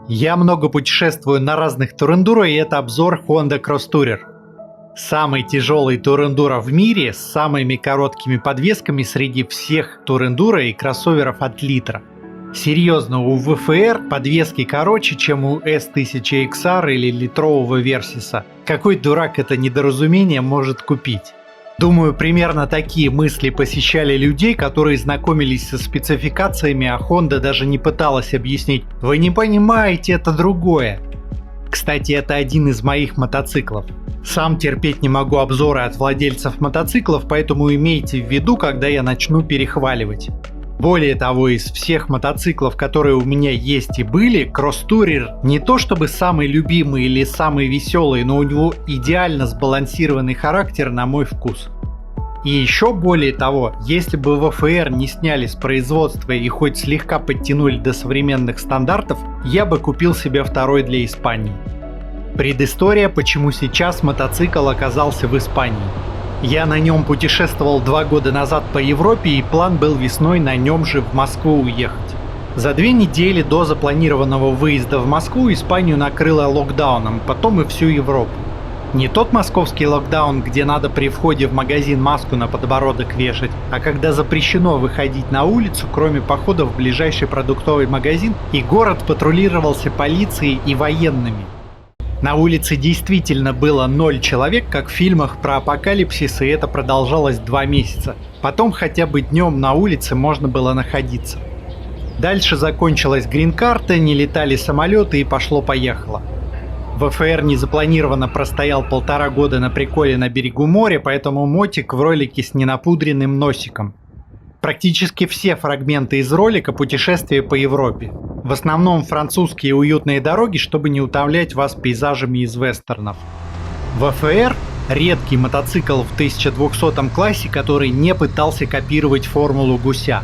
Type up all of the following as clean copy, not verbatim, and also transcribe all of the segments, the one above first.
Я много путешествую на разных турендуро, и это обзор Honda Cross Tourer. Самый тяжелый турендуро в мире с самыми короткими подвесками среди всех турендуро и кроссоверов от Litra. Серьезно, у ВФР подвески короче, чем у S1000XR или литрового Versys. Какой дурак это недоразумение может купить? Думаю, примерно такие мысли посещали людей, которые знакомились со спецификациями, а Honda даже не пыталась объяснить: «Вы не понимаете, это другое». Кстати, это один из моих мотоциклов. Сам терпеть не могу обзоры от владельцев мотоциклов, поэтому имейте в виду, когда я начну перехваливать. Более того, из всех мотоциклов, которые у меня есть и были, Cross Tourer не то чтобы самый любимый или самый веселый, но у него идеально сбалансированный характер на мой вкус. И еще более того, если бы ВФР не сняли с производства и хоть слегка подтянули до современных стандартов, я бы купил себе второй для Испании. Предыстория, почему сейчас мотоцикл оказался в Испании. Я на нем путешествовал 2 года назад по Европе, и план был весной на нем же в Москву уехать. За 2 недели до запланированного выезда в Москву Испанию накрыло локдауном, потом и всю Европу. Не тот московский локдаун, где надо при входе в магазин маску на подбородок вешать, а когда запрещено выходить на улицу, кроме похода в ближайший продуктовый магазин, и город патрулировался полицией и военными. На улице действительно было 0 человек, как в фильмах про апокалипсис, и это продолжалось 2 месяца. Потом хотя бы днем на улице можно было находиться. Дальше закончилась грин-карта, не летали самолеты и пошло-поехало. ВФР незапланированно простоял 1,5 года на приколе на берегу моря, поэтому мотик в ролике с ненапудренным носиком. Практически все фрагменты из ролика — путешествия по Европе. В основном французские уютные дороги, чтобы не утомлять вас пейзажами из вестернов. ВФР — редкий мотоцикл в 1200 классе, который не пытался копировать формулу гуся.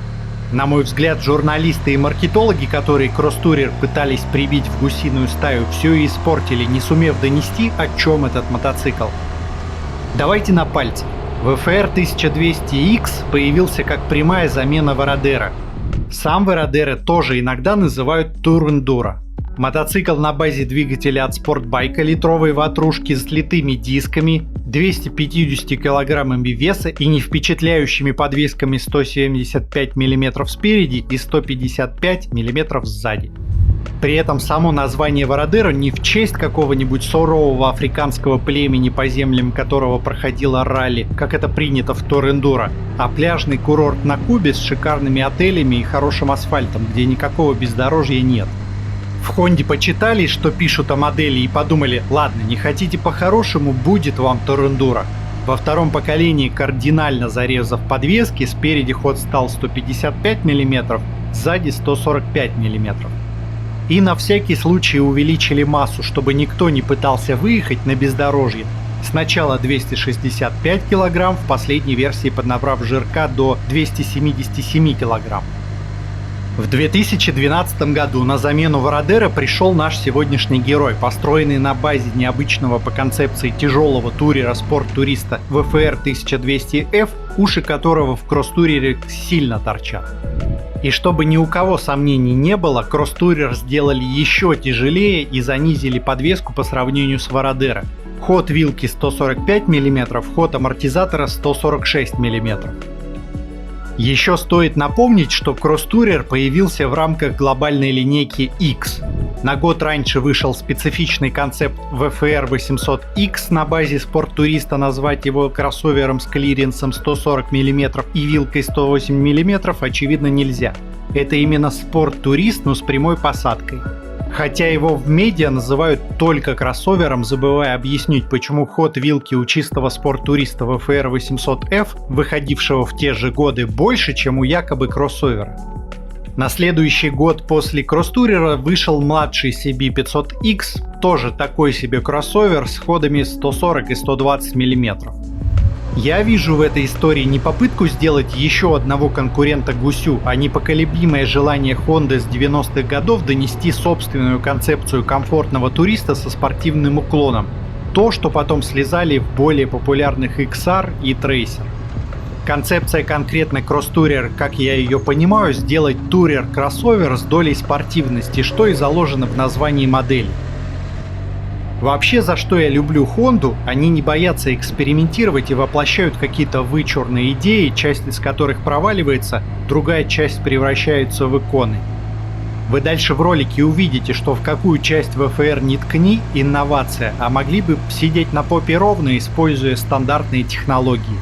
На мой взгляд, журналисты и маркетологи, которые Cross Tourer пытались прибить в гусиную стаю, все и испортили, не сумев донести, о чем этот мотоцикл. Давайте на пальцах. ВФР 1200X появился как прямая замена Вородера. Сам Вородера тоже иногда называют турендуро. Мотоцикл на базе двигателя от спортбайка литровой ватрушки с литыми дисками, 250 килограммами веса и не впечатляющими подвесками 175 мм спереди и 155 мм сзади. При этом само название Вородера не в честь какого-нибудь сурового африканского племени, по землям которого проходило ралли, как это принято в турендуро, а пляжный курорт на Кубе с шикарными отелями и хорошим асфальтом, где никакого бездорожья нет. В Хонде почитали, что пишут о модели, и подумали: ладно, не хотите по-хорошему, будет вам турендуро. Во втором поколении, кардинально зарезав подвески, спереди ход стал 155 мм, сзади 145 мм. И на всякий случай увеличили массу, чтобы никто не пытался выехать на бездорожье. Сначала 265 кг, в последней версии поднабрав жирка до 277 кг. В 2012 году на замену Вородера пришел наш сегодняшний герой, построенный на базе необычного по концепции тяжелого турера спорт-туриста ВФР 1200F, уши которого в Cross Tourer сильно торчат. И чтобы ни у кого сомнений не было, Cross Tourer сделали еще тяжелее и занизили подвеску по сравнению с Вородера. Ход вилки 145 мм, ход амортизатора 146 мм. Еще стоит напомнить, что Cross Tourer появился в рамках глобальной линейки X. На год раньше вышел специфичный концепт ВФР 800X на базе спорт-туриста, назвать его кроссовером с клиренсом 140 мм и вилкой 108 мм очевидно нельзя. Это именно спорт-турист, но с прямой посадкой. Хотя его в медиа называют только кроссовером, забывая объяснить, почему ход вилки у чистого спорт-туриста ВФР 800F, выходившего в те же годы, больше, чем у якобы кроссовера. На следующий год после Cross Tourer вышел младший CB500X, тоже такой себе кроссовер с ходами 140 и 120 мм. Я вижу в этой истории не попытку сделать еще одного конкурента гусю, а непоколебимое желание Honda с 90-х годов донести собственную концепцию комфортного туриста со спортивным уклоном. То, что потом слезали в более популярных XR и Tracer. Концепция конкретно кросс-турер, как я ее понимаю, сделать турер-кроссовер с долей спортивности, что и заложено в названии модели. Вообще, за что я люблю Honda, они не боятся экспериментировать и воплощают какие-то вычурные идеи, часть из которых проваливается, другая часть превращается в иконы. Вы дальше в ролике увидите, что в какую часть ВФР не ткни – инновация, а могли бы сидеть на попе ровно, используя стандартные технологии.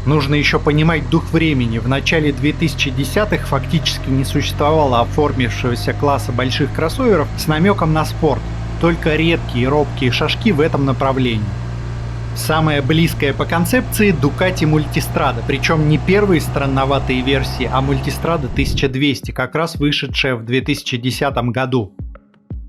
Нужно еще понимать дух времени. В начале 2010-х фактически не существовало оформившегося класса больших кроссоверов с намеком на спорт. Только редкие и робкие шажки в этом направлении. Самая близкая по концепции Ducati Multistrada, причем не первые странноватые версии, а Multistrada 1200, как раз вышедшая в 2010 году.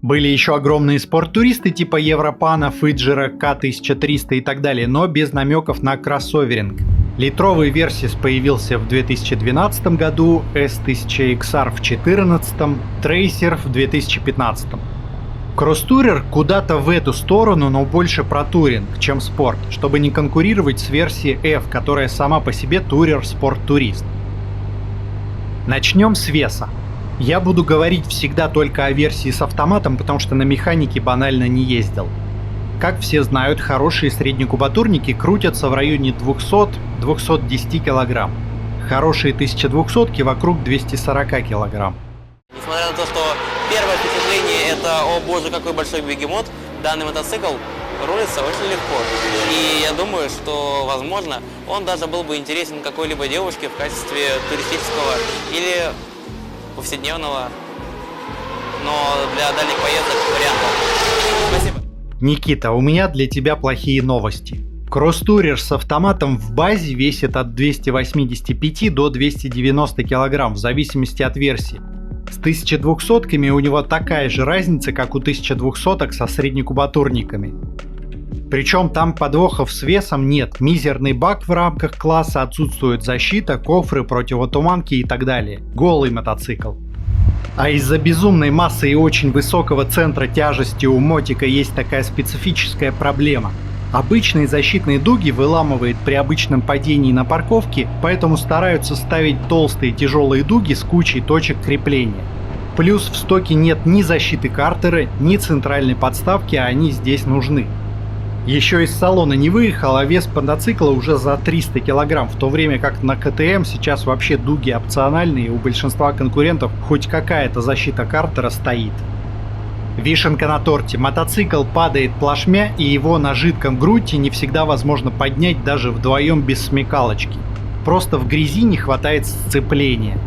Были еще огромные спорттуристы типа Европана, Фиджера, К1300 и так далее, но без намеков на кроссоверинг. Литровый Versys появился в 2012 году, S1000XR в 2014, Tracer в 2015. Кросс-турер куда-то в эту сторону, но больше про туринг, чем спорт, чтобы не конкурировать с версией F, которая сама по себе турер-спорт-турист. Начнем с веса. Я буду говорить всегда только о версии с автоматом, потому что на механике банально не ездил. Как все знают, хорошие среднекубатурники крутятся в районе 200-210 кг. Хорошие 1200-ки вокруг 240 кг. Несмотря на то, что первое впечатление это «О боже, какой большой бегемот», данный мотоцикл рулится очень легко. И я думаю, что, возможно, он даже был бы интересен какой-либо девушке в качестве туристического или повседневного, но для дальних поездок варианта. Спасибо. Никита, у меня для тебя плохие новости. Кросс-турер с автоматом в базе весит от 285 до 290 кг в зависимости от версии. С 1200-ками у него такая же разница, как у 1200-ок со среднекубатурниками. Причем там подвохов с весом нет, мизерный бак в рамках класса, отсутствует защита, кофры, противотуманки и так далее. Голый мотоцикл. А из-за безумной массы и очень высокого центра тяжести у мотика есть такая специфическая проблема. Обычные защитные дуги выламывает при обычном падении на парковке, поэтому стараются ставить толстые тяжелые дуги с кучей точек крепления. Плюс в стоке нет ни защиты картера, ни центральной подставки, а они здесь нужны. Еще из салона не выехал, а вес мотоцикла уже за 300 кг, в то время как на КТМ сейчас вообще дуги опциональные, и у большинства конкурентов хоть какая-то защита картера стоит. Вишенка на торте. Мотоцикл падает плашмя, и его на жидком грунте не всегда возможно поднять даже вдвоем без смекалочки. Просто в грязи не хватает сцепления.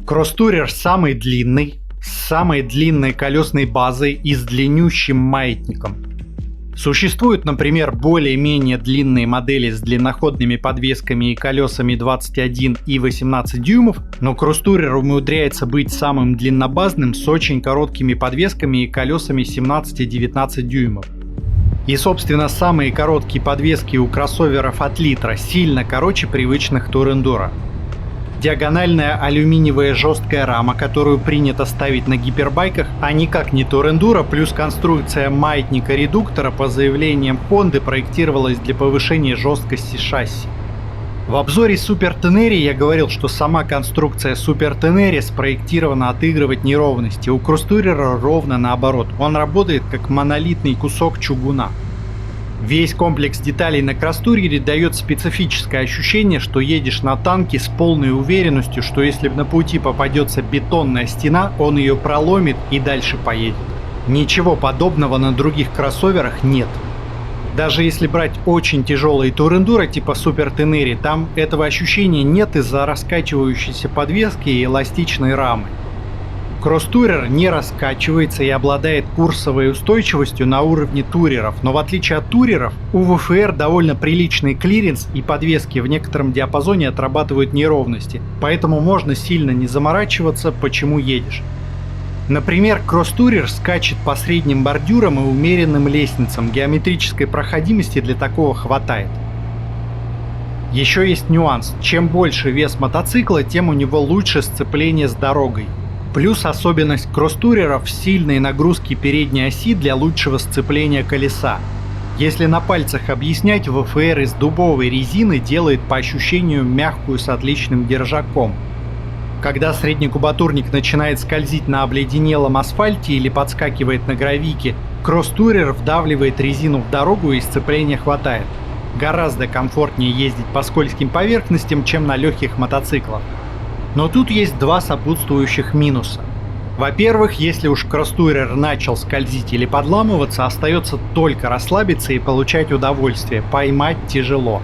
Кросс-турер самый длинный, с самой длинной колесной базой и с длиннющим маятником. Существуют, например, более-менее длинные модели с длинноходными подвесками и колесами 21 и 18 дюймов, но кросс-турер умудряется быть самым длиннобазным с очень короткими подвесками и колесами 17 и 19 дюймов. И, собственно, самые короткие подвески у кроссоверов от Litra сильно короче привычных тур-эндуро. Диагональная алюминиевая жесткая рама, которую принято ставить на гипербайках, а никак не тур-эндуро, плюс конструкция маятника-редуктора по заявлениям Honda проектировалась для повышения жесткости шасси. В обзоре Super Tenere я говорил, что сама конструкция Super Tenere спроектирована отыгрывать неровности, у кросс-турера ровно наоборот, он работает как монолитный кусок чугуна. Весь комплекс деталей на кросс-турере дает специфическое ощущение, что едешь на танке с полной уверенностью, что если на пути попадется бетонная стена, он ее проломит и дальше поедет. Ничего подобного на других кроссоверах нет. Даже если брать очень тяжелые тур-эндуро типа Super Tenere, там этого ощущения нет из-за раскачивающейся подвески и эластичной рамы. Кросс-турер не раскачивается и обладает курсовой устойчивостью на уровне туреров, но в отличие от туреров, у ВФР довольно приличный клиренс и подвески в некотором диапазоне отрабатывают неровности, поэтому можно сильно не заморачиваться, почему едешь. Например, кросс-турер скачет по средним бордюрам и умеренным лестницам, геометрической проходимости для такого хватает. Еще есть нюанс, чем больше вес мотоцикла, тем у него лучше сцепление с дорогой. Плюс особенность кросс-туреров – сильные нагрузки передней оси для лучшего сцепления колеса. Если на пальцах объяснять, ВФР из дубовой резины делает по ощущению мягкую с отличным держаком. Когда среднекубатурник начинает скользить на обледенелом асфальте или подскакивает на гравийке, кросс-турер вдавливает резину в дорогу и сцепления хватает. Гораздо комфортнее ездить по скользким поверхностям, чем на легких мотоциклах. Но тут есть два сопутствующих минуса. Во-первых, если уж кросс-турер начал скользить или подламываться, остается только расслабиться и получать удовольствие, поймать тяжело.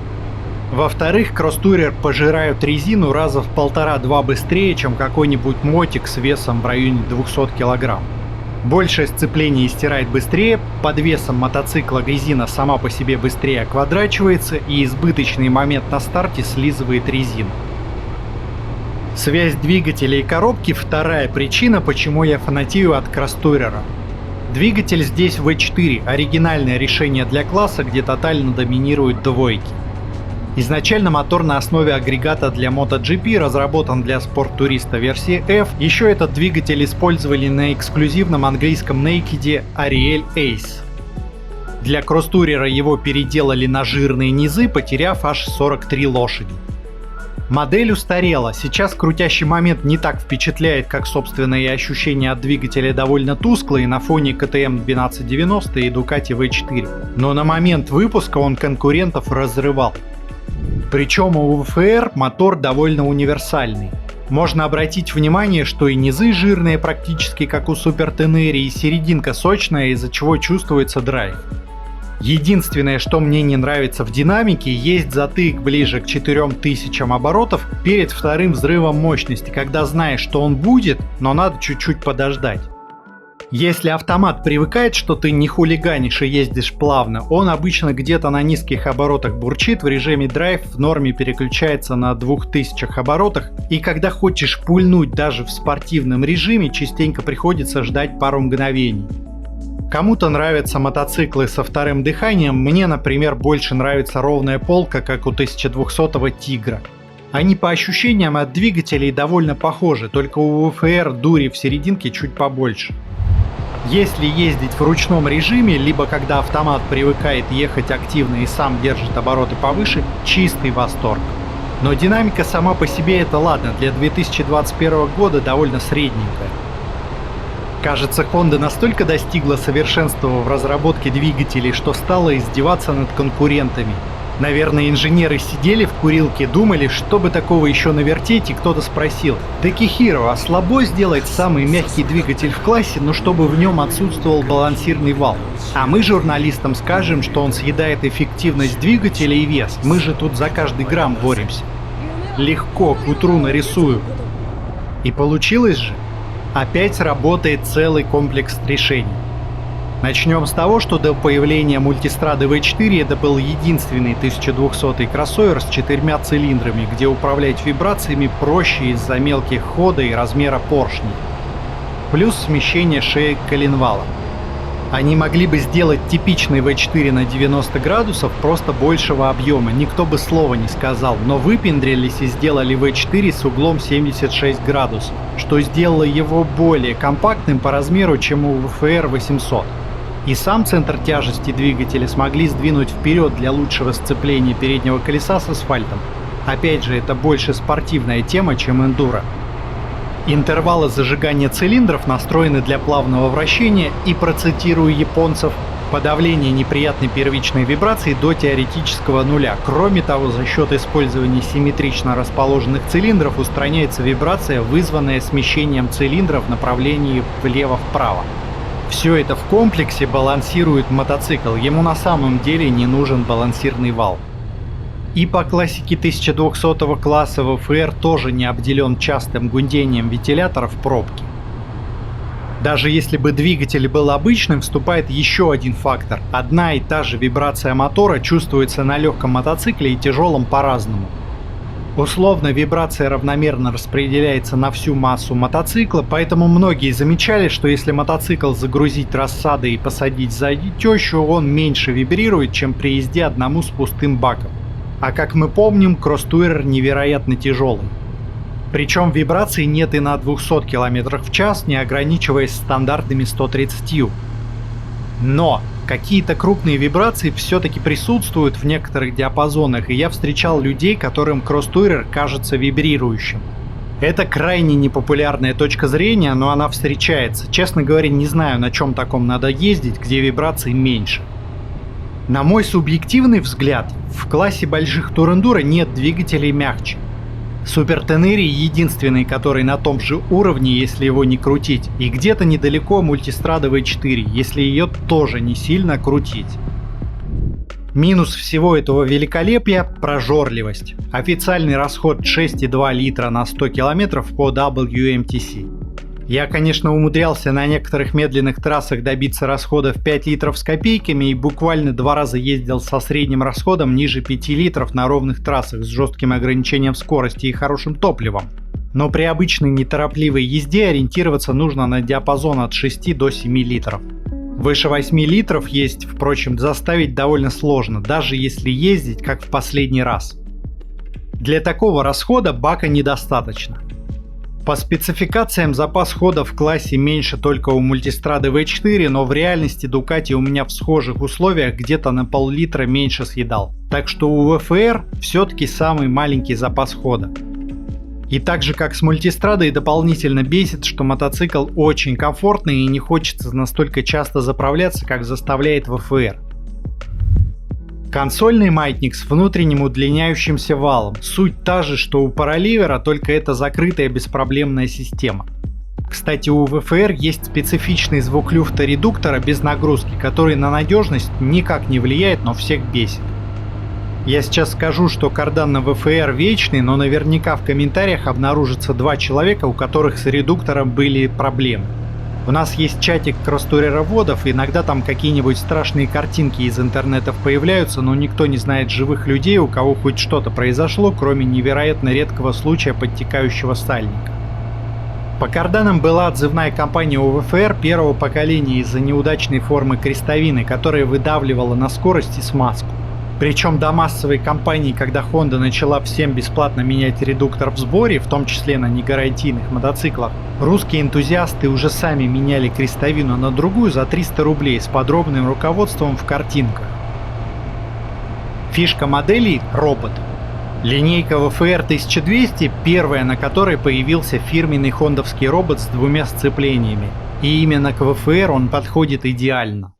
Во-вторых, кросс-турер пожирают резину раза в 1,5-2 быстрее, чем какой-нибудь мотик с весом в районе 200 кг. Большее сцепление стирает быстрее, под весом мотоцикла резина сама по себе быстрее оквадрачивается и избыточный момент на старте слизывает резину. Связь двигателя и коробки – вторая причина, почему я фанатею от кросс-турера. Двигатель здесь V4, оригинальное решение для класса, где тотально доминируют двойки. Изначально мотор на основе агрегата для MotoGP разработан для спорттуриста версии F. Еще этот двигатель использовали на эксклюзивном английском Naked Ariel Ace. Для кросс-турера его переделали на жирные низы, потеряв аж 43 лошади. Модель устарела, сейчас крутящий момент не так впечатляет, как собственно и ощущения от двигателя довольно тусклые на фоне KTM 1290 и Ducati V4, но на момент выпуска он конкурентов разрывал. Причем у ВФР мотор довольно универсальный. Можно обратить внимание, что и низы жирные практически как у Super Tenere, и серединка сочная, из-за чего чувствуется драйв. Единственное, что мне не нравится в динамике, есть затык ближе к 4000 оборотов перед вторым взрывом мощности, когда знаешь, что он будет, но надо чуть-чуть подождать. Если автомат привыкает, что ты не хулиганишь и ездишь плавно, он обычно где-то на низких оборотах бурчит, в режиме драйв в норме переключается на 2000 оборотах, и когда хочешь пульнуть даже в спортивном режиме, частенько приходится ждать пару мгновений. Кому-то нравятся мотоциклы со вторым дыханием, мне, например, больше нравится ровная полка, как у 1200-го Тигра. Они по ощущениям от двигателей довольно похожи, только у ВФР дури в серединке чуть побольше. Если ездить в ручном режиме, либо когда автомат привыкает ехать активно и сам держит обороты повыше, чистый восторг. Но динамика сама по себе это ладно, для 2021 года довольно средненькая. Кажется, Honda настолько достигла совершенства в разработке двигателей, что стала издеваться над конкурентами. Наверное, инженеры сидели в курилке, думали, что бы такого еще навертеть, и кто-то спросил: «Такихиро, а слабо сделать самый мягкий двигатель в классе, но чтобы в нем отсутствовал балансирный вал?» А мы журналистам скажем, что он съедает эффективность двигателя и вес, мы же тут за каждый грамм боремся. Легко, к утру нарисую. И получилось же. Опять работает целый комплекс решений. Начнем с того, что до появления мультистрады V4 это был единственный 1200-й кроссовер с 4 цилиндрами, где управлять вибрациями проще из-за мелких хода и размера поршней. Плюс смещение шеи коленвала. Они могли бы сделать типичный V4 на 90 градусов просто большего объема, никто бы слова не сказал, но выпендрились и сделали V4 с углом 76 градусов, что сделало его более компактным по размеру, чем у ВФР 800. И сам центр тяжести двигателя смогли сдвинуть вперед для лучшего сцепления переднего колеса с асфальтом. Опять же, это больше спортивная тема, чем эндуро. Интервалы зажигания цилиндров настроены для плавного вращения и, процитирую японцев, подавление неприятной первичной вибрации до теоретического нуля. Кроме того, за счет использования симметрично расположенных цилиндров устраняется вибрация, вызванная смещением цилиндра в направлении влево-вправо. Все это в комплексе балансирует мотоцикл, ему на самом деле не нужен балансирный вал. И по классике 1200 класса ВФР тоже не обделен частым гудением вентиляторов пробки. Даже если бы двигатель был обычным, вступает еще один фактор. Одна и та же вибрация мотора чувствуется на легком мотоцикле и тяжелом по-разному. Условно, вибрация равномерно распределяется на всю массу мотоцикла, поэтому многие замечали, что если мотоцикл загрузить рассадой и посадить сзади тещу, он меньше вибрирует, чем при езде одному с пустым баком. А как мы помним, кросс-турер невероятно тяжелый. Причем вибраций нет и на 200 км в час, не ограничиваясь стандартными 130. Но Какие-то крупные вибрации все-таки присутствуют в некоторых диапазонах, и я встречал людей, которым кросс-турер кажется вибрирующим. Это крайне непопулярная точка зрения, но она встречается. Честно говоря, не знаю, на чем таком надо ездить, где вибраций меньше. На мой субъективный взгляд, в классе больших турендуро нет двигателей мягче. Супер Тенери единственный, который на том же уровне, если его не крутить, и где-то недалеко Multistrada V4, если ее тоже не сильно крутить. Минус всего этого великолепия – прожорливость. Официальный расход 6,2 литра на 100 км по WMTC. Я, конечно, умудрялся на некоторых медленных трассах добиться расхода в 5 литров с копейками и буквально 2 раза ездил со средним расходом ниже 5 литров на ровных трассах с жестким ограничением скорости и хорошим топливом. Но при обычной неторопливой езде ориентироваться нужно на диапазон от 6 до 7 литров. Выше 8 литров есть, впрочем, заставить довольно сложно, даже если ездить как в последний раз. Для такого расхода бака недостаточно. По спецификациям запас хода в классе меньше только у Multistrada V4, но в реальности Ducati у меня в схожих условиях где-то на пол-литра меньше съедал. Так что у VFR все-таки самый маленький запас хода. И так же как с Multistrada дополнительно бесит, что мотоцикл очень комфортный и не хочется настолько часто заправляться, как заставляет VFR. Консольный маятник с внутренним удлиняющимся валом. Суть та же, что у Paraливера, только это закрытая беспроблемная система. Кстати, у VFR есть специфичный звук люфта редуктора без нагрузки, который на надежность никак не влияет, но всех бесит. Я сейчас скажу, что кардан на VFR вечный, но наверняка в комментариях обнаружится 2 человека, у которых с редуктором были проблемы. У нас есть чатик кросс-турероводов, иногда там какие-нибудь страшные картинки из интернетов появляются, но никто не знает живых людей, у кого хоть что-то произошло, кроме невероятно редкого случая подтекающего сальника. По карданам была отзывная кампания у VFR первого поколения из-за неудачной формы крестовины, которая выдавливала на скорости смазку. Причем до массовой кампании, когда Honda начала всем бесплатно менять редуктор в сборе, в том числе на негарантийных мотоциклах, русские энтузиасты уже сами меняли крестовину на другую за 300 рублей с подробным руководством в картинках. Фишка моделей – робот. Линейка VFR 1200 – первая, на которой появился фирменный хондовский робот с 2 сцеплениями. И именно к VFR он подходит идеально.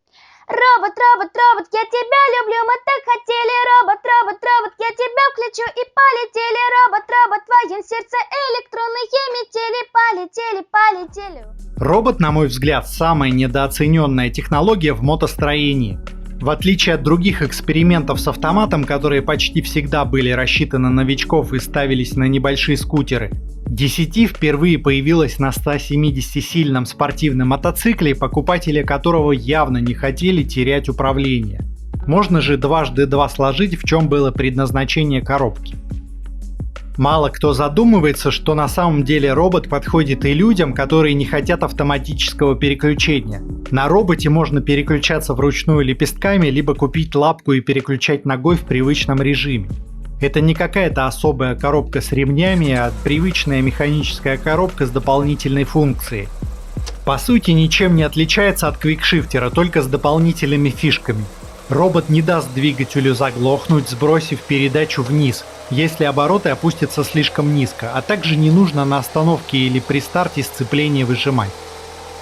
Робот, робот, робот, я тебя люблю, мы так хотели. Робот, робот, робот, я тебя включу и полетели. Робот, робот, в твоем сердце электронные метели. Полетели. Робот, на мой взгляд, самая недооцененная технология в мотостроении. В отличие от других экспериментов с автоматом, которые почти всегда были рассчитаны на новичков и ставились на небольшие скутеры, DCT впервые появилась на 170-сильном спортивном мотоцикле, покупатели которого явно не хотели терять управление. Можно же 2x2 сложить, в чем было предназначение коробки. Мало кто задумывается, что на самом деле робот подходит и людям, которые не хотят автоматического переключения. На роботе можно переключаться вручную лепестками, либо купить лапку и переключать ногой в привычном режиме. Это не какая-то особая коробка с ремнями, а привычная механическая коробка с дополнительной функцией. По сути, ничем не отличается от квикшифтера, только с дополнительными фишками. Робот не даст двигателю заглохнуть, сбросив передачу вниз, если обороты опустятся слишком низко, а также не нужно на остановке или при старте сцепление выжимать.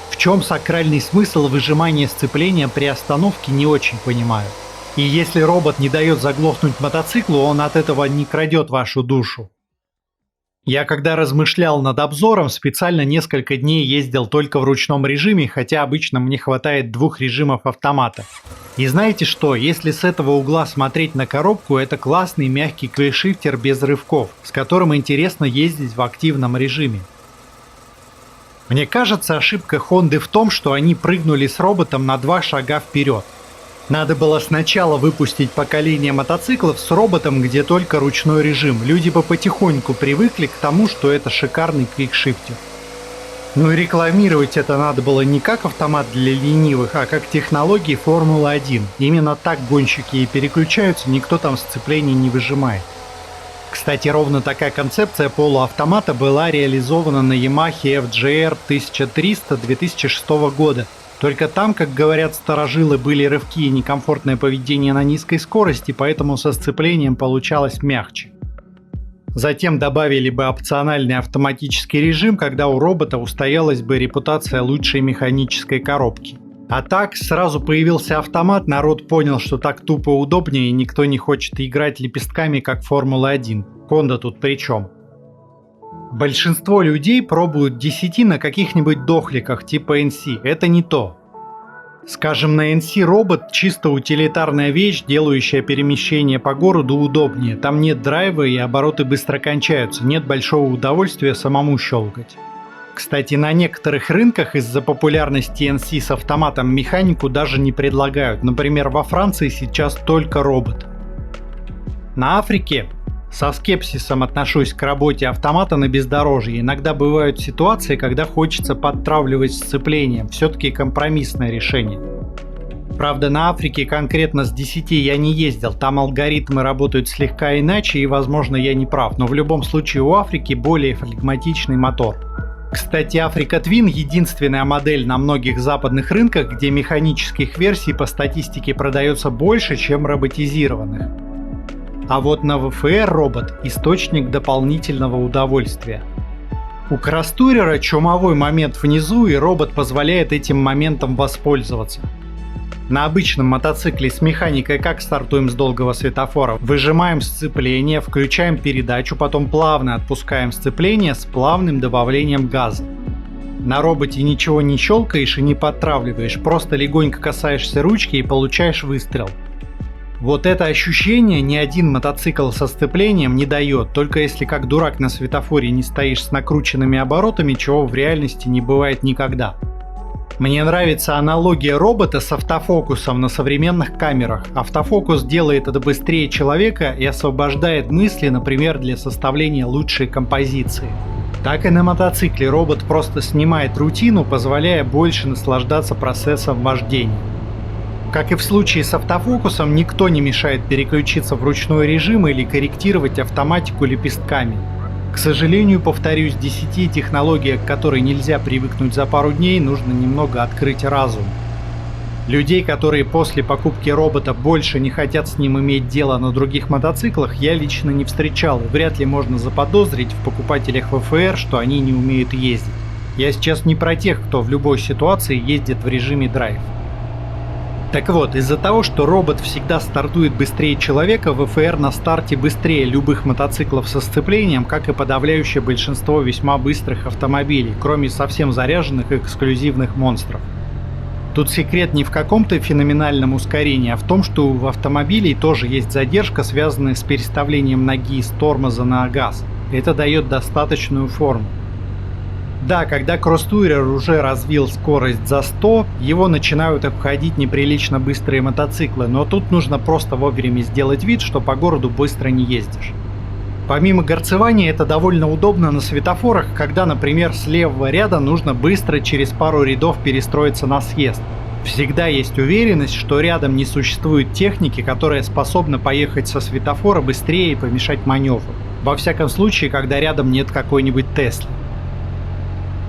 В чем сакральный смысл выжимания сцепления при остановке, не очень понимаю. И если робот не дает заглохнуть мотоциклу, он от этого не крадет вашу душу. Я когда размышлял над обзором, специально несколько дней ездил только в ручном режиме, хотя обычно мне хватает 2 режимов автомата. И знаете что, если с этого угла смотреть на коробку, это классный мягкий квикшифтер без рывков, с которым интересно ездить в активном режиме. Мне кажется, ошибка Honda в том, что они прыгнули с роботом на 2 шага вперед. Надо было сначала выпустить поколение мотоциклов с роботом, где только ручной режим. Люди бы потихоньку привыкли к тому, что это шикарный квикшифтер. Ну и рекламировать это надо было не как автомат для ленивых, а как технологии Формулы-1. Именно так гонщики и переключаются, никто там сцепление не выжимает. Кстати, ровно такая концепция полуавтомата была реализована на Yamaha FJR 1300 2006 года. Только там, как говорят старожилы, были рывки и некомфортное поведение на низкой скорости, поэтому со сцеплением получалось мягче. Затем добавили бы опциональный автоматический режим, когда у робота устоялась бы репутация лучшей механической коробки. А так, сразу появился автомат, народ понял, что так тупо удобнее и никто не хочет играть лепестками, как Формула-1. Honda тут при чем? Большинство людей пробуют DCT на каких-нибудь дохликах типа NC. Это не то. Скажем, на NC робот чисто утилитарная вещь, делающая перемещение по городу удобнее. Там нет драйва и обороты быстро кончаются, нет большого удовольствия самому щелкать. Кстати, на некоторых рынках из-за популярности NC с автоматом механику даже не предлагают. Например, во Франции сейчас только робот. На Африке со скепсисом отношусь к работе автомата на бездорожье. Иногда бывают ситуации, когда хочется подтравливать сцеплением. Все-таки компромиссное решение. Правда, на Африке конкретно с DCT я не ездил. Там алгоритмы работают слегка иначе и, возможно, я не прав. Но в любом случае у Африки более флегматичный мотор. Кстати, Africa Twin — единственная модель на многих западных рынках, где механических версий по статистике продается больше, чем роботизированных. А вот на ВФР робот – источник дополнительного удовольствия. У Кростурера чумовой момент внизу, и робот позволяет этим моментом воспользоваться. На обычном мотоцикле с механикой как стартуем с долгого светофора? Выжимаем сцепление, включаем передачу, потом плавно отпускаем сцепление с плавным добавлением газа. На роботе ничего не щелкаешь и не подтравливаешь, просто легонько касаешься ручки и получаешь выстрел. Вот это ощущение ни один мотоцикл со сцеплением не дает, только если как дурак на светофоре не стоишь с накрученными оборотами, чего в реальности не бывает никогда. Мне нравится аналогия робота с автофокусом на современных камерах. Автофокус делает это быстрее человека и освобождает мысли, например, для составления лучшей композиции. Так и на мотоцикле робот просто снимает рутину, позволяя больше наслаждаться процессом вождения. Как и в случае с автофокусом, никто не мешает переключиться в ручной режим или корректировать автоматику лепестками. К сожалению, повторюсь, DCT — технология, к которой нельзя привыкнуть за пару дней, нужно немного открыть разум. Людей, которые после покупки робота больше не хотят с ним иметь дело на других мотоциклах, я лично не встречал, и вряд ли можно заподозрить в покупателях ВФР, что они не умеют ездить. Я сейчас не про тех, кто в любой ситуации ездит в режиме драйв. Так вот, из-за того, что робот всегда стартует быстрее человека, ВФР на старте быстрее любых мотоциклов со сцеплением, как и подавляющее большинство весьма быстрых автомобилей, кроме совсем заряженных эксклюзивных монстров. Тут секрет не в каком-то феноменальном ускорении, а в том, что у автомобилей тоже есть задержка, связанная с переставлением ноги с тормоза на газ. Это дает достаточную форму. Да, когда Кростурер уже развил скорость за 100, его начинают обходить неприлично быстрые мотоциклы, но тут нужно просто вовремя сделать вид, что по городу быстро не ездишь. Помимо горцевания, это довольно удобно на светофорах, когда, например, с левого ряда нужно быстро через пару рядов перестроиться на съезд. Всегда есть уверенность, что рядом не существует техники, которая способна поехать со светофора быстрее и помешать маневру. Во всяком случае, когда рядом нет какой-нибудь Теслы.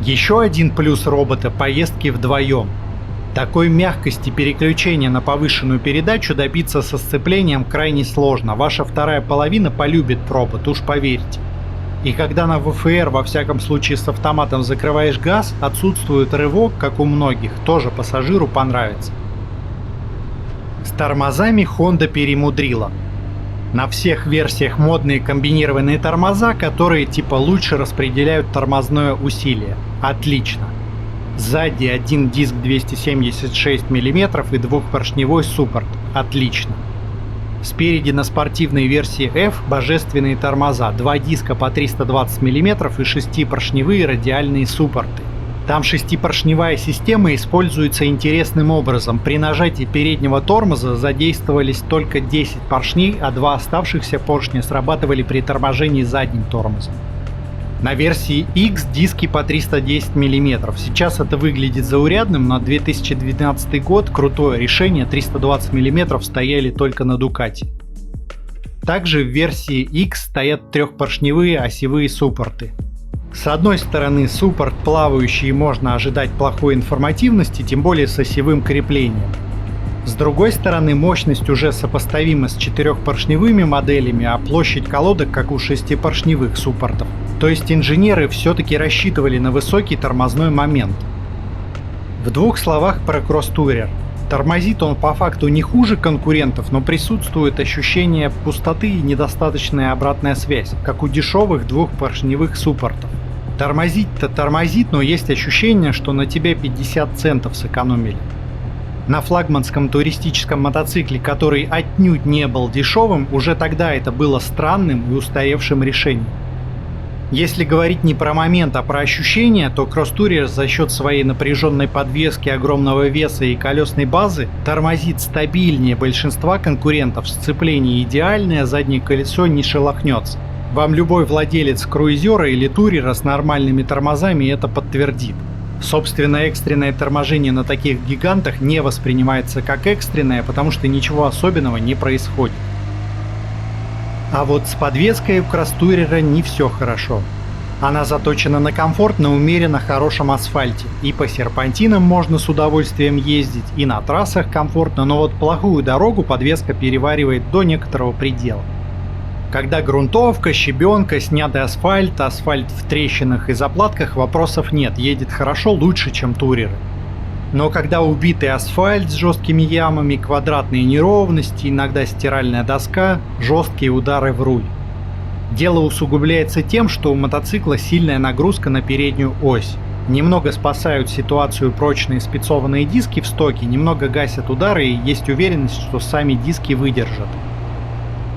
Еще один плюс робота – поездки вдвоем. Такой мягкости переключения на повышенную передачу добиться со сцеплением крайне сложно. Ваша вторая половина полюбит робот, уж поверьте. И когда на ВФР, во всяком случае с автоматом, закрываешь газ, отсутствует рывок, как у многих, тоже пассажиру понравится. С тормозами Honda перемудрила. На всех версиях модные комбинированные тормоза, которые типа лучше распределяют тормозное усилие. Отлично. Сзади один диск 276 мм и двухпоршневой суппорт. Отлично. Спереди на спортивной версии F божественные тормоза. Два диска по 320 мм и шестипоршневые радиальные суппорты. Там шестипоршневая система используется интересным образом. При нажатии переднего тормоза задействовались только 10 поршней, а два оставшихся поршня срабатывали при торможении задним тормозом. На версии X диски по 310 мм. Сейчас это выглядит заурядным, но 2012 год крутое решение, 320 мм стояли только на Ducati. Также в версии X стоят трехпоршневые осевые суппорты. С одной стороны, суппорт плавающий, и можно ожидать плохой информативности, тем более с осевым креплением. С другой стороны, мощность уже сопоставима с 4-поршневыми моделями, а площадь колодок как у 6-поршневых суппортов. То есть инженеры все-таки рассчитывали на высокий тормозной момент. В двух словах про кросс-турер. Тормозит он по факту не хуже конкурентов, но присутствует ощущение пустоты и недостаточная обратная связь, как у дешевых 2-поршневых суппортов. Тормозить-то тормозит, но есть ощущение, что на тебя 50 центов сэкономили. На флагманском туристическом мотоцикле, который отнюдь не был дешевым, уже тогда это было странным и устаревшим решением. Если говорить не про момент, а про ощущения, то кросс-турер за счет своей напряженной подвески, огромного веса и колесной базы тормозит стабильнее большинства конкурентов, сцепление идеальное, заднее колесо не шелохнется. Вам любой владелец круизера или турера с нормальными тормозами это подтвердит. Собственно, экстренное торможение на таких гигантах не воспринимается как экстренное, потому что ничего особенного не происходит. А вот с подвеской у кросс-турера не все хорошо. Она заточена на комфорт на умеренно хорошем асфальте. И по серпантинам можно с удовольствием ездить, и на трассах комфортно, но вот плохую дорогу подвеска переваривает до некоторого предела. Когда грунтовка, щебенка, снятый асфальт, асфальт в трещинах и заплатках, вопросов нет, едет хорошо, лучше, чем туреры. Но когда убитый асфальт с жесткими ямами, квадратные неровности, иногда стиральная доска, жесткие удары в руль. Дело усугубляется тем, что у мотоцикла сильная нагрузка на переднюю ось. Немного спасают ситуацию прочные спецованные диски в стоке, немного гасят удары и есть уверенность, что сами диски выдержат.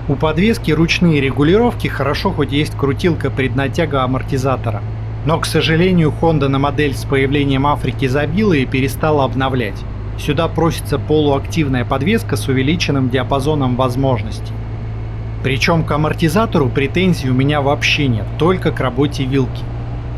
У подвески ручные регулировки, хорошо хоть есть крутилка преднатяга амортизатора. Но, к сожалению, Honda на модель с появлением Африки забила и перестала обновлять. Сюда просится полуактивная подвеска с увеличенным диапазоном возможностей. Причем к амортизатору претензий у меня вообще нет, только к работе вилки.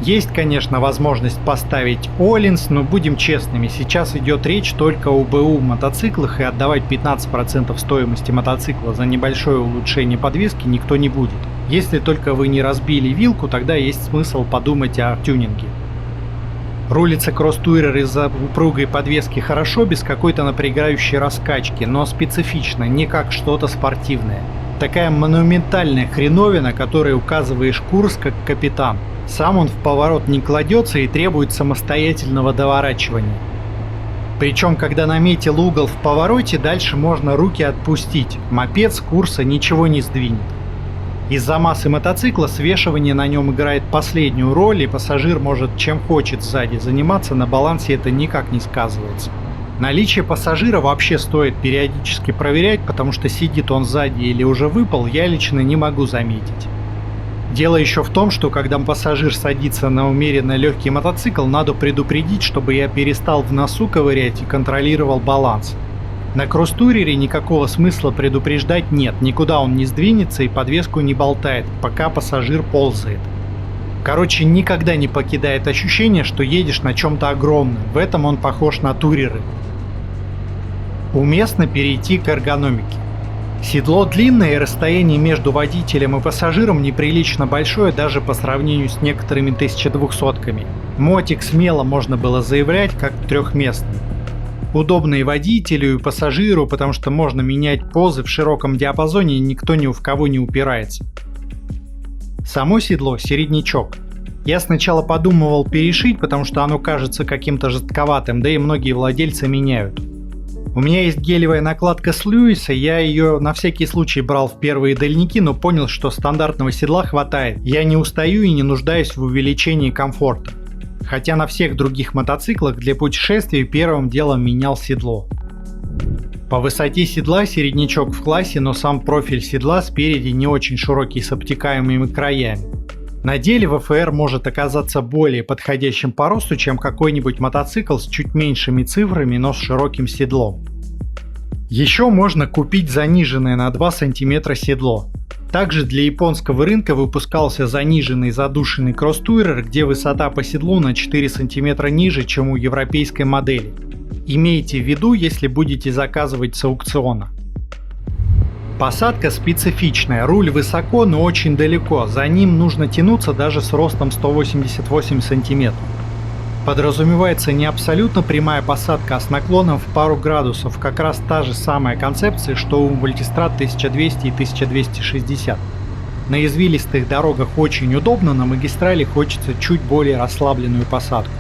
Есть, конечно, возможность поставить Öhlins, но будем честными, сейчас идет речь только о БУ мотоциклах, и отдавать 15% стоимости мотоцикла за небольшое улучшение подвески никто не будет. Если только вы не разбили вилку, тогда есть смысл подумать о тюнинге. Рулится кросс-турер из-за упругой подвески хорошо, без какой-то напрягающей раскачки, но специфично, не как что-то спортивное. Такая монументальная хреновина, которой указываешь курс как капитан. Сам он в поворот не кладется и требует самостоятельного доворачивания. Причем, когда наметил угол в повороте, дальше можно руки отпустить. Мопед с курса ничего не сдвинет. Из-за массы мотоцикла свешивание на нем играет последнюю роль, и пассажир может чем хочет сзади заниматься, на балансе это никак не сказывается. Наличие пассажира вообще стоит периодически проверять, потому что сидит он сзади или уже выпал, я лично не могу заметить. Дело еще в том, что когда пассажир садится на умеренно легкий мотоцикл, надо предупредить, чтобы я перестал в носу ковырять и контролировал баланс. На кросс-турере никакого смысла предупреждать нет, никуда он не сдвинется и подвеску не болтает, пока пассажир ползает. Короче, никогда не покидает ощущение, что едешь на чем-то огромном, в этом он похож на туреры. Уместно перейти к эргономике. Седло длинное и расстояние между водителем и пассажиром неприлично большое даже по сравнению с некоторыми 1200-ками. Мотик смело можно было заявлять как трехместный. Удобно и водителю, и пассажиру, потому что можно менять позы в широком диапазоне и никто ни в кого не упирается. Само седло – середнячок. Я сначала подумывал перешить, потому что оно кажется каким-то жестковатым, да и многие владельцы меняют. У меня есть гелевая накладка с Льюиса, я ее на всякий случай брал в первые дальники, но понял, что стандартного седла хватает. Я не устаю и не нуждаюсь в увеличении комфорта. Хотя на всех других мотоциклах для путешествий первым делом менял седло. По высоте седла середнячок в классе, но сам профиль седла спереди не очень широкий с обтекаемыми краями. На деле ВФР может оказаться более подходящим по росту, чем какой-нибудь мотоцикл с чуть меньшими цифрами, но с широким седлом. Еще можно купить заниженное на 2 см седло. Также для японского рынка выпускался заниженный задушенный кросс-турер, где высота по седлу на 4 см ниже, чем у европейской модели. Имейте в виду, если будете заказывать с аукциона. Посадка специфичная, руль высоко, но очень далеко, за ним нужно тянуться даже с ростом 188 см. Подразумевается не абсолютно прямая посадка, а с наклоном в пару градусов, как раз та же самая концепция, что у Multistrada 1200 и 1260. На извилистых дорогах очень удобно, на магистрали хочется чуть более расслабленную посадку.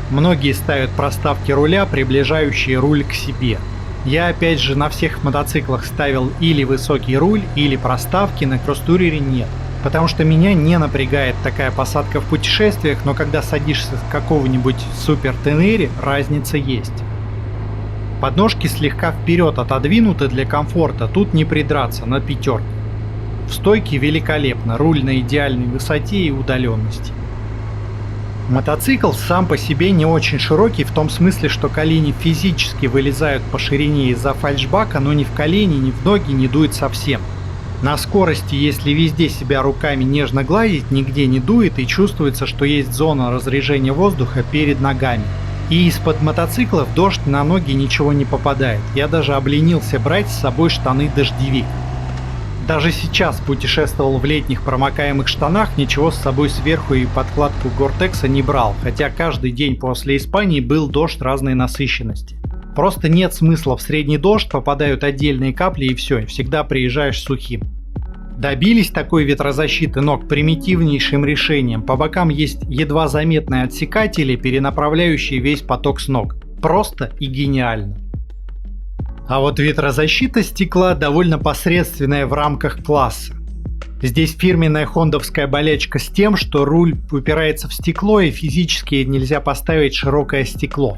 Многие ставят проставки руля, приближающие руль к себе. Я опять же на всех мотоциклах ставил или высокий руль, или проставки, на кросс-турере нет. Потому что меня не напрягает такая посадка в путешествиях, но когда садишься с какого-нибудь супер Тенери, разница есть. Подножки слегка вперед отодвинуты для комфорта, тут не придраться, на пятерку. В стойке великолепно, руль на идеальной высоте и удаленности. Мотоцикл сам по себе не очень широкий в том смысле, что колени физически вылезают по ширине из-за фальшбака, но ни в колени, ни в ноги не дует совсем. На скорости, если везде себя руками нежно гладить, нигде не дует и чувствуется, что есть зона разрежения воздуха перед ногами. И из-под мотоцикла в дождь на ноги ничего не попадает. Я даже обленился брать с собой штаны-дождевик. Даже сейчас путешествовал в летних промокаемых штанах, ничего с собой сверху и подкладку Гортекса не брал, хотя каждый день после Испании был дождь разной насыщенности. Просто нет смысла, в средний дождь попадают отдельные капли и все, всегда приезжаешь сухим. Добились такой ветрозащиты ног примитивнейшим решением, по бокам есть едва заметные отсекатели, перенаправляющие весь поток с ног. Просто и гениально. А вот ветрозащита стекла довольно посредственная в рамках класса. Здесь фирменная хондовская болячка с тем, что руль упирается в стекло и физически нельзя поставить широкое стекло.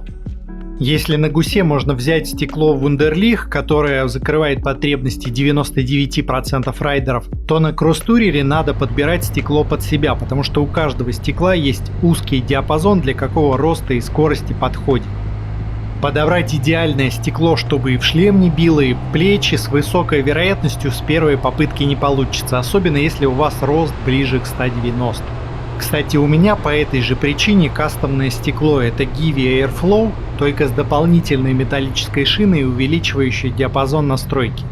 Если на гусе можно взять стекло Wunderlich, которое закрывает потребности 99% райдеров, то на кросс-турере надо подбирать стекло под себя, потому что у каждого стекла есть узкий диапазон, для какого роста и скорости подходит. Подобрать идеальное стекло, чтобы и в шлем не било, и в плечи, с высокой вероятностью с первой попытки не получится, особенно если у вас рост ближе к 190. Кстати, у меня по этой же причине кастомное стекло — это Givi Airflow, только с дополнительной металлической шиной и увеличивающей диапазон настройки.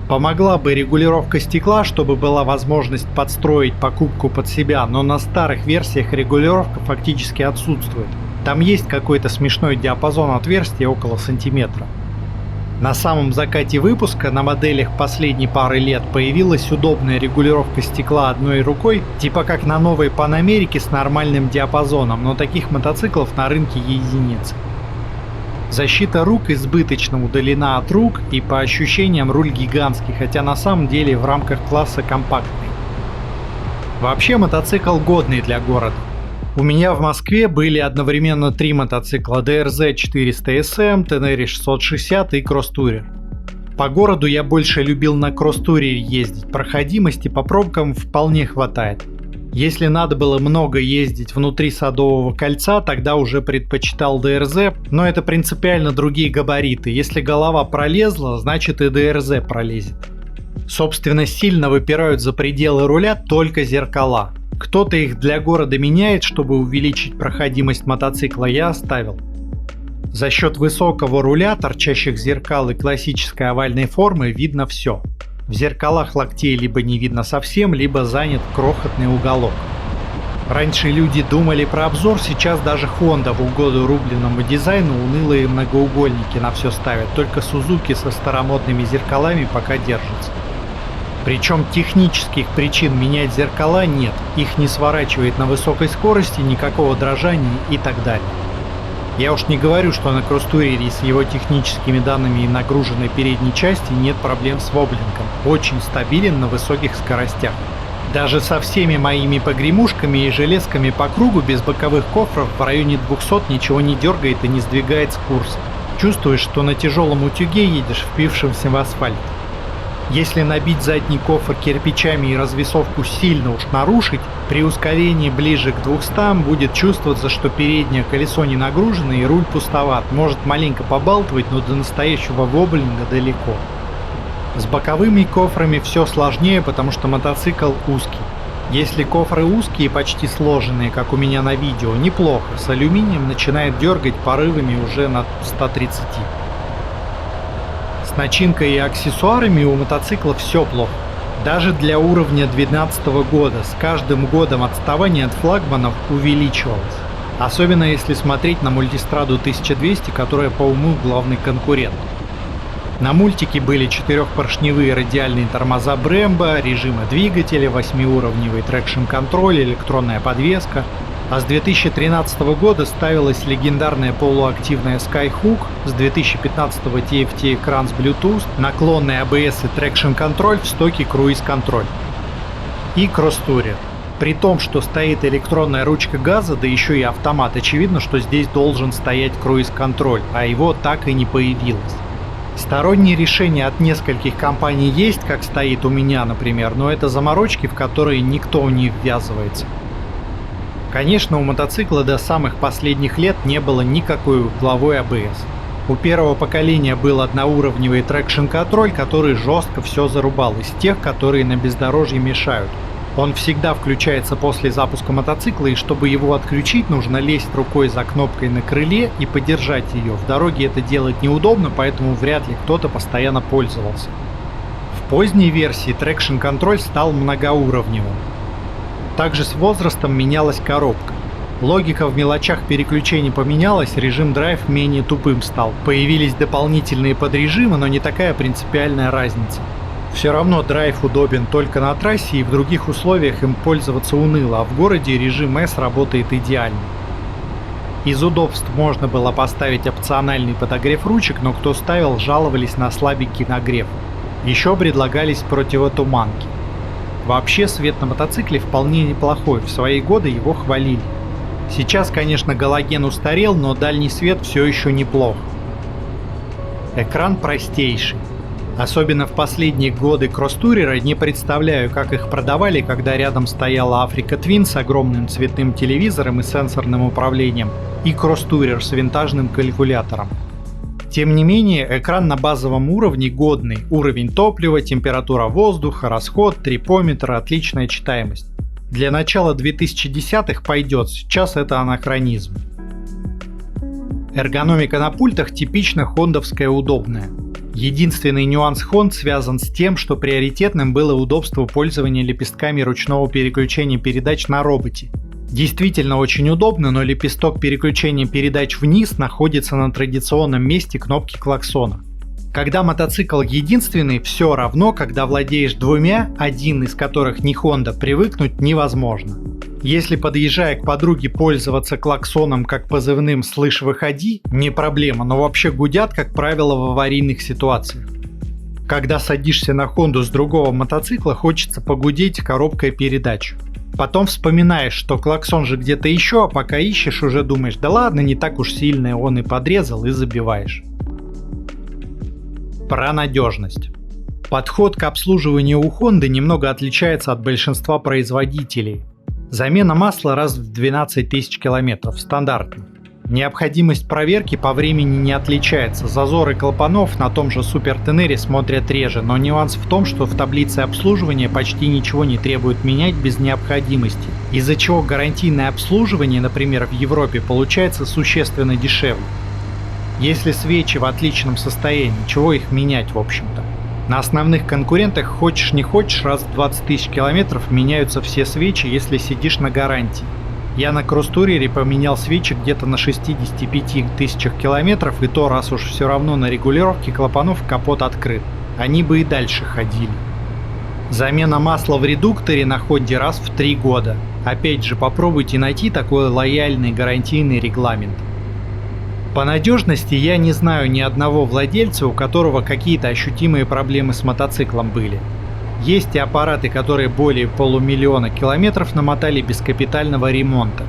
Помогла бы регулировка стекла, чтобы была возможность подстроить покупку под себя, но на старых версиях регулировка фактически отсутствует. Там есть какой-то смешной диапазон отверстия около сантиметра. На самом закате выпуска на моделях последней пары лет появилась удобная регулировка стекла одной рукой, типа как на новой Панамерике с нормальным диапазоном, но таких мотоциклов на рынке единицы. Защита рук избыточно удалена от рук, и по ощущениям руль гигантский, хотя на самом деле в рамках класса компактный. Вообще мотоцикл годный для города. У меня в Москве были одновременно 3 мотоцикла: DRZ 400 SM, Tenere 660 и Crosstourer. По городу я больше любил на Crosstourer ездить, проходимости по пробкам вполне хватает. Если надо было много ездить внутри Садового кольца, тогда уже предпочитал DRZ, но это принципиально другие габариты. Если голова пролезла, значит и DRZ пролезет. Собственно, сильно выпирают за пределы руля только зеркала. Кто-то их для города меняет, чтобы увеличить проходимость мотоцикла, я оставил. За счет высокого руля, торчащих зеркал и классической овальной формы видно все. В зеркалах локтей либо не видно совсем, либо занят крохотный уголок. Раньше люди думали про обзор, сейчас даже Honda в угоду рубленному дизайну унылые многоугольники на все ставят, только Suzuki со старомодными зеркалами пока держится. Причем технических причин менять зеркала нет, их не сворачивает на высокой скорости, никакого дрожания и так далее. Я уж не говорю, что на кросс-турере с его техническими данными и нагруженной передней части нет проблем с воблингом, очень стабилен на высоких скоростях. Даже со всеми моими погремушками и железками по кругу без боковых кофров в районе 200 ничего не дергает и не сдвигает с курса. Чувствуешь, что на тяжелом утюге едешь, впившимся в асфальт. Если набить задний кофр кирпичами и развесовку сильно уж нарушить, при ускорении ближе к 200 будет чувствоваться, что переднее колесо не нагружено и руль пустоват, может маленько побалтывать, но до настоящего воблинга далеко. С боковыми кофрами все сложнее, потому что мотоцикл узкий. Если кофры узкие, почти сложенные, как у меня на видео, неплохо, с алюминием начинает дергать порывами уже на 130. С начинкой и аксессуарами у мотоцикла все плохо. Даже для уровня 2012 года с каждым годом отставание от флагманов увеличивалось. Особенно если смотреть на мультистраду 1200, которая по уму главный конкурент. На мультике были 4-поршневые радиальные тормоза Brembo, режимы двигателя, 8-уровневый трекшн-контроль, электронная подвеска. А с 2013 года ставилась легендарная полуактивная Skyhook, с 2015 TFT-экран с Bluetooth, наклонный ABS и трекшн-контроль, в стоке круиз-контроль. И кросс-турер. При том, что стоит электронная ручка газа, да еще и автомат, очевидно, что здесь должен стоять круиз-контроль, а его так и не появилось. Сторонние решения от нескольких компаний есть, как стоит у меня, например, но это заморочки, в которые никто не ввязывается. Конечно, у мотоцикла до самых последних лет не было никакой угловой ABS. У первого поколения был одноуровневый трекшн-контроль, который жестко все зарубал, из тех, которые на бездорожье мешают. Он всегда включается после запуска мотоцикла, и чтобы его отключить, нужно лезть рукой за кнопкой на крыле и подержать ее. В дороге это делать неудобно, поэтому вряд ли кто-то постоянно пользовался. В поздней версии трекшн-контроль стал многоуровневым. Также с возрастом менялась коробка. Логика в мелочах переключений поменялась, режим драйв менее тупым стал. Появились дополнительные подрежимы, но не такая принципиальная разница. Все равно драйв удобен только на трассе, и в других условиях им пользоваться уныло, а в городе режим S работает идеально. Из удобств можно было поставить опциональный подогрев ручек, но кто ставил, жаловались на слабенький нагрев. Еще предлагались противотуманки. Вообще свет на мотоцикле вполне неплохой, в свои годы его хвалили. Сейчас, конечно, галоген устарел, но дальний свет все еще неплох. Экран простейший. Особенно в последние годы кросс-турера, не представляю, как их продавали, когда рядом стояла Africa Twin с огромным цветным телевизором и сенсорным управлением, и кросс-турер с винтажным калькулятором. Тем не менее, экран на базовом уровне годный. Уровень топлива, температура воздуха, расход, трипометр, отличная читаемость. Для начала 2010-х пойдет, сейчас это анахронизм. Эргономика на пультах типично хондовская удобная. Единственный нюанс Honda связан с тем, что приоритетным было удобство пользования лепестками ручного переключения передач на роботе. Действительно очень удобно, но лепесток переключения передач вниз находится на традиционном месте кнопки клаксона. Когда мотоцикл единственный, все равно, когда владеешь двумя, один из которых не Honda, привыкнуть невозможно. Если, подъезжая к подруге, пользоваться клаксоном как позывным «слышь, выходи» не проблема, но вообще гудят, как правило, в аварийных ситуациях. Когда садишься на Honda с другого мотоцикла, хочется погудеть коробкой передач. Потом вспоминаешь, что клаксон же где-то еще, а пока ищешь, уже думаешь, да ладно, не так уж сильно он и подрезал, и забиваешь. Про надежность. Подход к обслуживанию у Honda немного отличается от большинства производителей. Замена масла раз в 12 тысяч километров, стандартно. Необходимость проверки по времени не отличается, зазоры клапанов на том же Супер Тенере смотрят реже, но нюанс в том, что в таблице обслуживания почти ничего не требует менять без необходимости, из-за чего гарантийное обслуживание, например, в Европе получается существенно дешевле. Если свечи в отличном состоянии, чего их менять в общем-то? На основных конкурентах, хочешь не хочешь, раз в 20 тысяч километров меняются все свечи, если сидишь на гарантии. Я на кросс-турере поменял свечи где-то на 65 тысячах километров, и то раз уж все равно на регулировке клапанов капот открыт. Они бы и дальше ходили. Замена масла в редукторе на Honda раз в 3 года. Опять же, попробуйте найти такой лояльный гарантийный регламент. По надежности я не знаю ни одного владельца, у которого какие-то ощутимые проблемы с мотоциклом были. Есть и аппараты, которые более 500 000 километров намотали без капитального ремонта.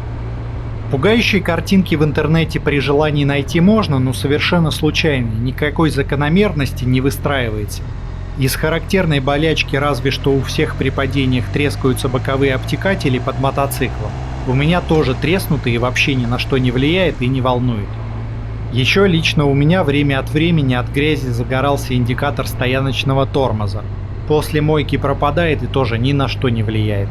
Пугающие картинки в интернете при желании найти можно, но совершенно случайно, никакой закономерности не выстраивается. Из характерной болячки разве что у всех при падениях трескаются боковые обтекатели под мотоциклом. У меня тоже треснуты и вообще ни на что не влияет и не волнует. Еще лично у меня время от времени от грязи загорался индикатор стояночного тормоза. После мойки пропадает и тоже ни на что не влияет.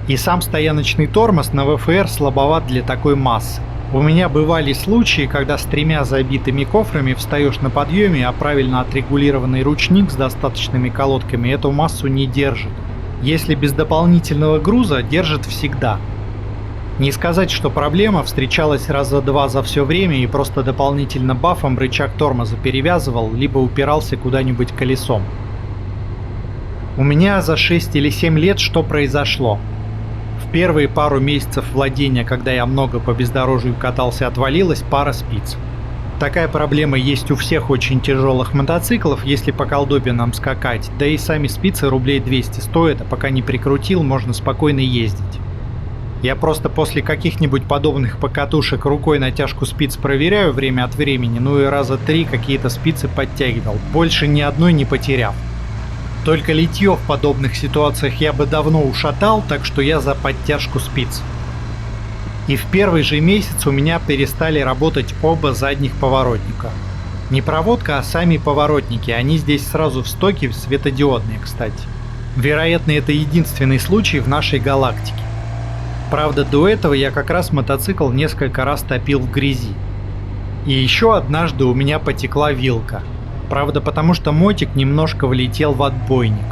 И сам стояночный тормоз на ВФР слабоват для такой массы. У меня бывали случаи, когда с 3 забитыми кофрами встаешь на подъеме, а правильно отрегулированный ручник с достаточными колодками эту массу не держит. Если без дополнительного груза, держит всегда. Не сказать, что проблема встречалась раза 2 за все время и просто дополнительно бафом рычаг тормоза перевязывал, либо упирался куда-нибудь колесом. У меня за 6 или 7 лет что произошло? В первые пару месяцев владения, когда я много по бездорожью катался, отвалилась пара спиц. Такая проблема есть у всех очень тяжелых мотоциклов, если по колдобинам скакать, да и сами спицы рублей 200 стоят, а пока не прикрутил, можно спокойно ездить. Я просто после каких-нибудь подобных покатушек рукой натяжку спиц проверяю время от времени, ну и раза 3 какие-то спицы подтягивал, больше ни одной не потеряв. Только литье в подобных ситуациях я бы давно ушатал, так что я за подтяжку спиц. И в первый же месяц у меня перестали работать оба задних поворотника. Не проводка, а сами поворотники, они здесь сразу в стоке светодиодные, кстати. Вероятно, это единственный случай в нашей галактике. Правда, до этого я как раз мотоцикл несколько раз топил в грязи. И еще однажды у меня потекла вилка. Правда, потому что мотик немножко влетел в отбойник.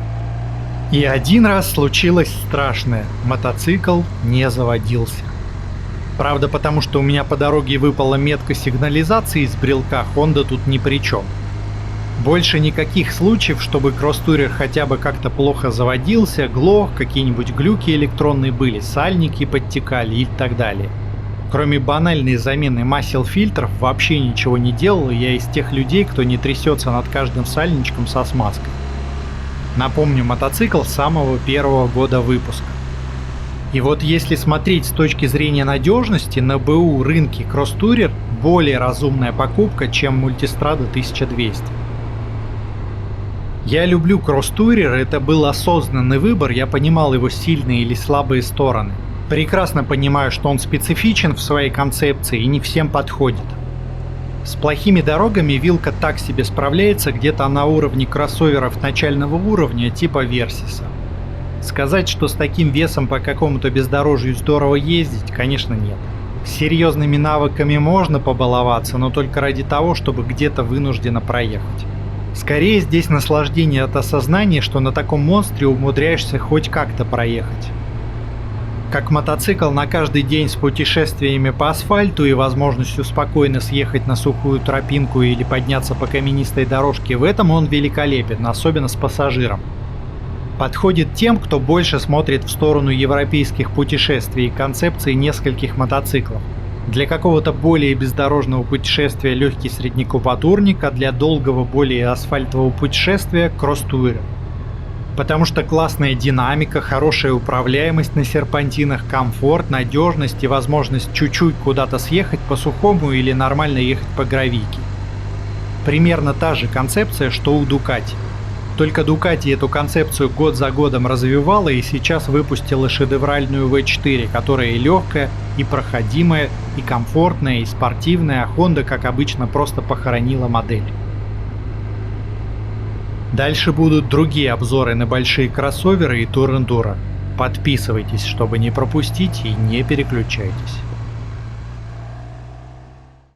И один раз случилось страшное. Мотоцикл не заводился. Правда, потому что у меня по дороге выпала метка сигнализации из брелка, Honda тут ни при чем. Больше никаких случаев, чтобы кросс-турер хотя бы как-то плохо заводился, глох, какие-нибудь глюки электронные были, сальники подтекали и так далее. Кроме банальной замены масел фильтров вообще ничего не делал, и я из тех людей, кто не трясется над каждым сальничком со смазкой. Напомню, мотоцикл с самого первого года выпуска. И вот если смотреть с точки зрения надежности, на БУ рынке кросс-турер более разумная покупка, чем мультистрада 1200. Я люблю кросс-турер, это был осознанный выбор, я понимал его сильные или слабые стороны. Прекрасно понимаю, что он специфичен в своей концепции и не всем подходит. С плохими дорогами вилка так себе справляется где-то на уровне кроссоверов начального уровня типа Versys. Сказать, что с таким весом по какому-то бездорожью здорово ездить, конечно, нет. С серьезными навыками можно побаловаться, но только ради того, чтобы где-то вынужденно проехать. Скорее здесь наслаждение от осознания, что на таком монстре умудряешься хоть как-то проехать. Как мотоцикл на каждый день с путешествиями по асфальту и возможностью спокойно съехать на сухую тропинку или подняться по каменистой дорожке, в этом он великолепен, особенно с пассажиром. Подходит тем, кто больше смотрит в сторону европейских путешествий и концепции нескольких мотоциклов. Для какого-то более бездорожного путешествия легкий среднекубатурник, а для долгого более асфальтового путешествия кросс-турер. Потому что классная динамика, хорошая управляемость на серпантинах, комфорт, надежность и возможность чуть-чуть куда-то съехать по сухому или нормально ехать по гравийке. Примерно та же концепция, что у Ducati. Только Ducati эту концепцию год за годом развивала и сейчас выпустила шедевральную V4, которая и легкая, и проходимая, и комфортная, и спортивная, а Honda, как обычно, просто похоронила модель. Дальше будут другие обзоры на большие кроссоверы и тур-эндуро. Подписывайтесь, чтобы не пропустить, и не переключайтесь.